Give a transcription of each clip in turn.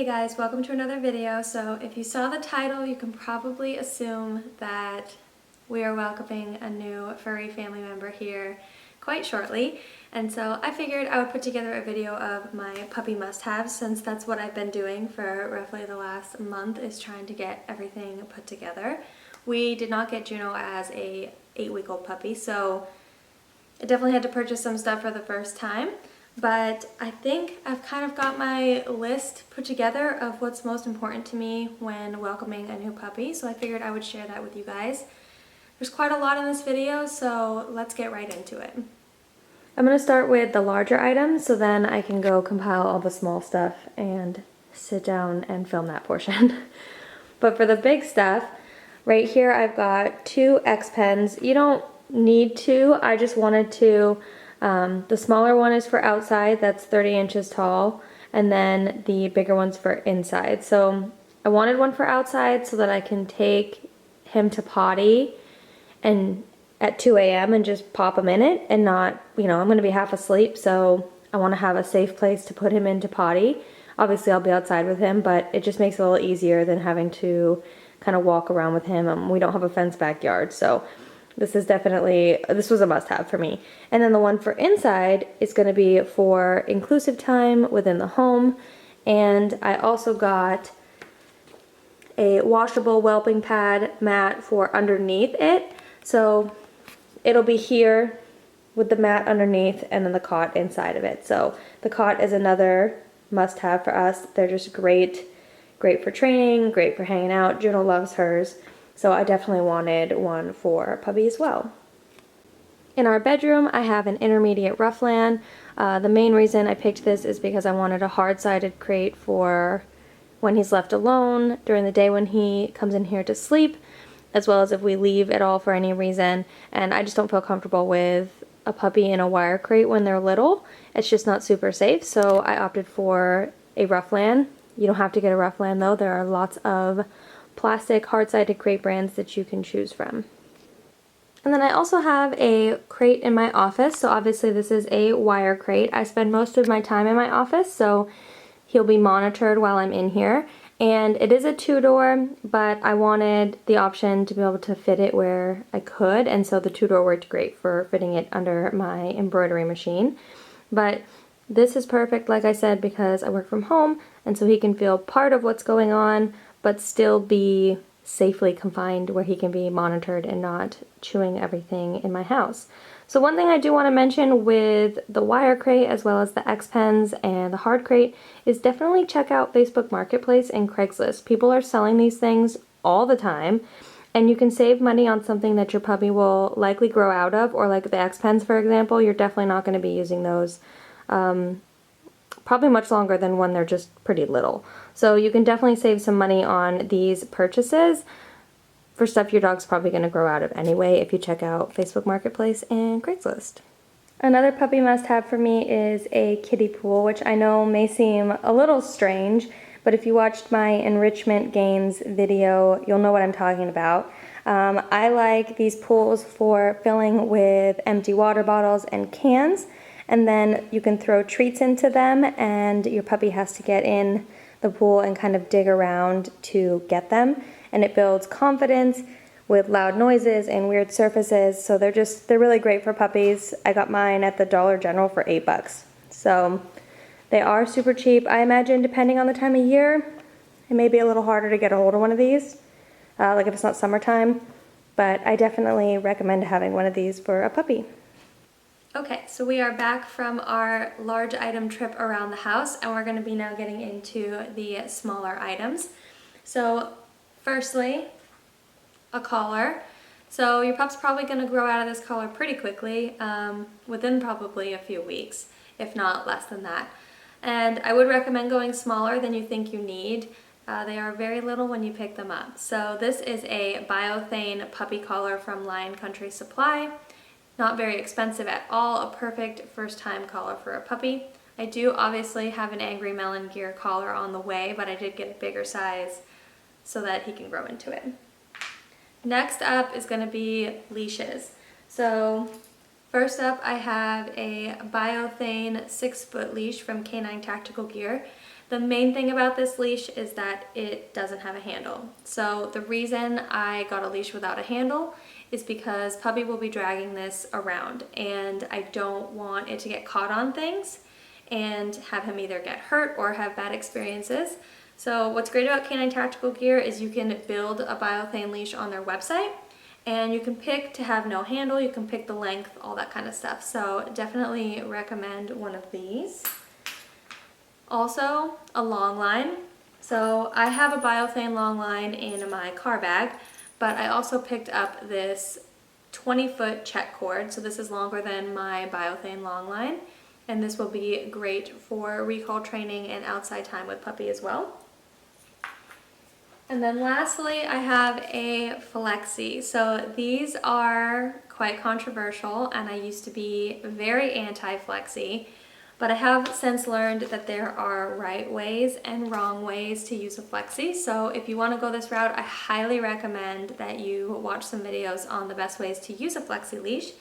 guys, welcome to another video. So if you saw the title, you can probably assume that we are welcoming a new furry family member here quite shortly. And so I figured I would put together a video of my puppy must-haves, since that's what I've been doing for roughly the last month, is trying to get everything put together. We did not get Juno as a 8-week-old puppy, so I definitely had to purchase some stuff for the first time. But I think I've kind of got my list put together of what's most important to me when welcoming a new puppy, so I figured I would share that with you guys. There's quite a lot in this video, so let's get right into it. I'm going to start with the larger items, so then I can go compile all the small stuff and sit down and film that portion. But for the big stuff, right here I've got 2 X pens. You don't need to, I just wanted to. The smaller one is for outside, that's 30 inches tall, and then the bigger one's for inside. So I wanted one for outside so that I can take him to potty and at 2 a.m. and just pop him in it and not, I'm going to be half asleep, so I want to have a safe place to put him into potty. Obviously I'll be outside with him, but it just makes it a little easier than having to kind of walk around with him. We don't have a fenced backyard, so this was a must-have for me. And then the one for inside is going to be for inclusive time within the home. And I also got a washable whelping pad mat for underneath it. So it'll be here with the mat underneath and then the cot inside of it. So the cot is another must-have for us. They're just great for training, great for hanging out. Juno loves hers. So I definitely wanted one for puppy as well. In our bedroom, I have an intermediate Ruffland. The main reason I picked this is because I wanted a hard-sided crate for when he's left alone, during the day when he comes in here to sleep, as well as if we leave at all for any reason. And I just don't feel comfortable with a puppy in a wire crate when they're little. It's just not super safe, so I opted for a Ruffland. You don't have to get a Ruffland though. There are lots of plastic hard-sided crate brands that you can choose from. And then I also have a crate in my office. So obviously this is a wire crate. I spend most of my time in my office, so he'll be monitored while I'm in here. And it is a 2-door, but I wanted the option to be able to fit it where I could, and so the 2-door worked great for fitting it under my embroidery machine. But this is perfect, like I said, because I work from home, and so he can feel part of what's going on, but still be safely confined where he can be monitored and not chewing everything in my house. So one thing I do want to mention with the wire crate as well as the X pens and the hard crate is definitely check out Facebook Marketplace and Craigslist. People are selling these things all the time, and you can save money on something that your puppy will likely grow out of, or like the X pens, for example. You're definitely not going to be using those probably much longer than when they're just pretty little. So you can definitely save some money on these purchases for stuff your dog's probably going to grow out of anyway if you check out Facebook Marketplace and Craigslist. Another puppy must-have for me is a kiddie pool, which I know may seem a little strange, but if you watched my enrichment gains video, you'll know what I'm talking about. I like these pools for filling with empty water bottles and cans, and then you can throw treats into them, and your puppy has to get in the pool and kind of dig around to get them. And it builds confidence with loud noises and weird surfaces, so they're really great for puppies. I got mine at the Dollar General for $8. So they are super cheap. I imagine depending on the time of year, it may be a little harder to get a hold of one of these, like if it's not summertime, but I definitely recommend having one of these for a puppy. Okay, so we are back from our large item trip around the house, and we're going to be now getting into the smaller items. So firstly, a collar. So your pup's probably going to grow out of this collar pretty quickly, within probably a few weeks, if not less than that. And I would recommend going smaller than you think you need. They are very little when you pick them up. So this is a Biothane puppy collar from Lion Country Supply. Not very expensive at all, a perfect first-time collar for a puppy. I do obviously have an Angry Melon Gear collar on the way, but I did get a bigger size so that he can grow into it. Next up is going to be leashes. So first up I have a Biothane 6-foot leash from Canine Tactical Gear. The main thing about this leash is that it doesn't have a handle. So the reason I got a leash without a handle is because puppy will be dragging this around, and I don't want it to get caught on things and have him either get hurt or have bad experiences. So what's great about Canine Tactical Gear is you can build a Biothane leash on their website, and you can pick to have no handle, you can pick the length, all that kind of stuff. So definitely recommend one of these. Also, a long line. So I have a Biothane long line in my car bag, but I also picked up this 20-foot check cord. So this is longer than my Biothane long line, and this will be great for recall training and outside time with puppy as well. And then lastly, I have a Flexi. So these are quite controversial, and I used to be very anti-Flexi, but I have since learned that there are right ways and wrong ways to use a Flexi. So if you want to go this route, I highly recommend that you watch some videos on the best ways to use a Flexi leash.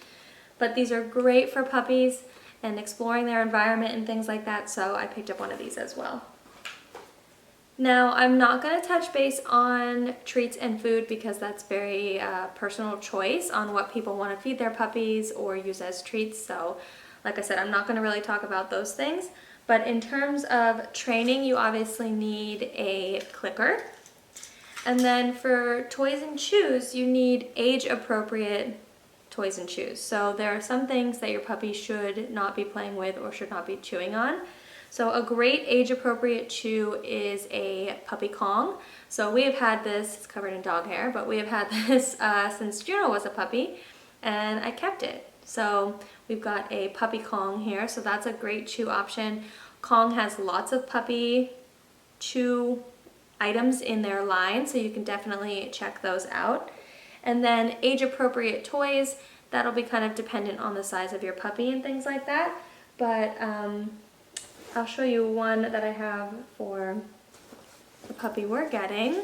But these are great for puppies and exploring their environment and things like that, so I picked up one of these as well. Now, I'm not going to touch base on treats and food because that's very personal choice on what people want to feed their puppies or use as treats. So, like I said, I'm not going to really talk about those things. But in terms of training, you obviously need a clicker. And then for toys and chews, you need age-appropriate toys and chews. So there are some things that your puppy should not be playing with or should not be chewing on. So a great age-appropriate chew is a puppy Kong. So we have had this, it's covered in dog hair, but we have had this since Juno was a puppy, and I kept it. So we've got a puppy Kong here, so that's a great chew option. Kong has lots of puppy chew items in their line, so you can definitely check those out. And then age-appropriate toys, that'll be kind of dependent on the size of your puppy and things like that. But I'll show you one that I have for the puppy we're getting.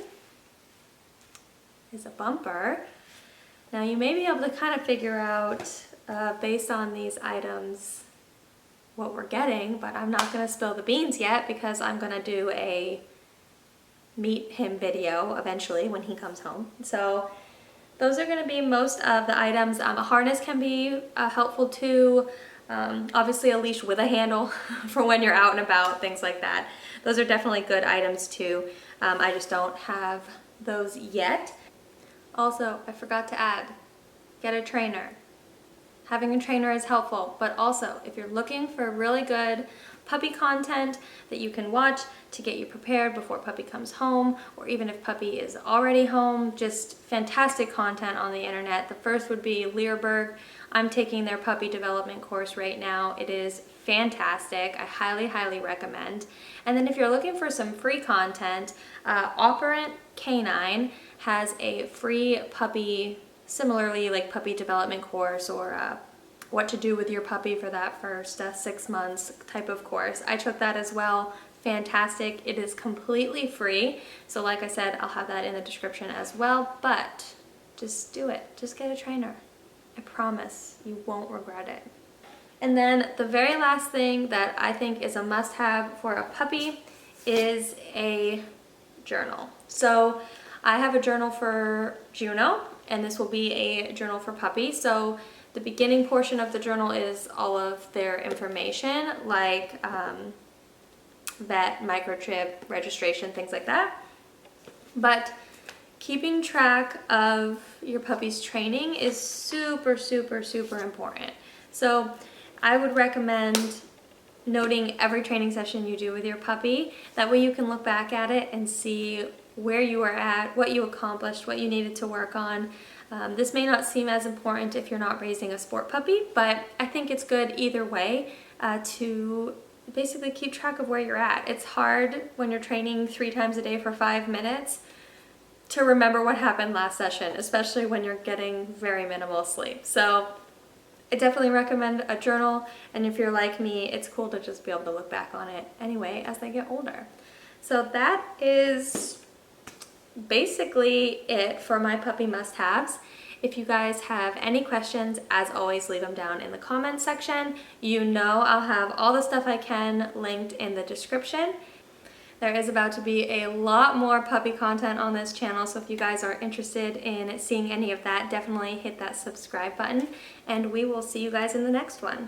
Is a bumper. Now you may be able to kind of figure out based on these items what we're getting, but I'm not going to spill the beans yet because I'm going to do a meet him video eventually when he comes home. So those are going to be most of the items. A harness can be helpful too. Obviously a leash with a handle for when you're out and about, things like that. Those are definitely good items too. I just don't have those yet. Also, I forgot to add, get a trainer. Having a trainer is helpful, but also if you're looking for really good puppy content that you can watch to get you prepared before puppy comes home, or even if puppy is already home, just fantastic content on the internet. The first would be Leerburg. I'm taking their puppy development course right now. It is fantastic. I highly, highly recommend. And then if you're looking for some free content, Operant Canine has a free puppy, similarly like puppy development course, or what to do with your puppy for that first 6 months type of course. I took that as well. Fantastic. It is completely free. So like I said, I'll have that in the description as well, but just do it. Just get a trainer. I promise you won't regret it. And then the very last thing that I think is a must-have for a puppy is a journal. So I have a journal for Juno, and this will be a journal for puppy. So the beginning portion of the journal is all of their information, like vet, microchip, registration, things like that. But keeping track of your puppy's training is super, super, super important. So I would recommend noting every training session you do with your puppy. That way you can look back at it and see where you were at, what you accomplished, what you needed to work on. This may not seem as important if you're not raising a sport puppy, but I think it's good either way to basically keep track of where you're at. It's hard when you're training 3 times a day for 5 minutes to remember what happened last session, especially when you're getting very minimal sleep. So I definitely recommend a journal, and if you're like me, it's cool to just be able to look back on it anyway as they get older. So that is basically it for my puppy must-haves. If you guys have any questions, as always, leave them down in the comments section. You know I'll have all the stuff I can linked in the description. There is about to be a lot more puppy content on this channel, so if you guys are interested in seeing any of that, definitely hit that subscribe button, and we will see you guys in the next one.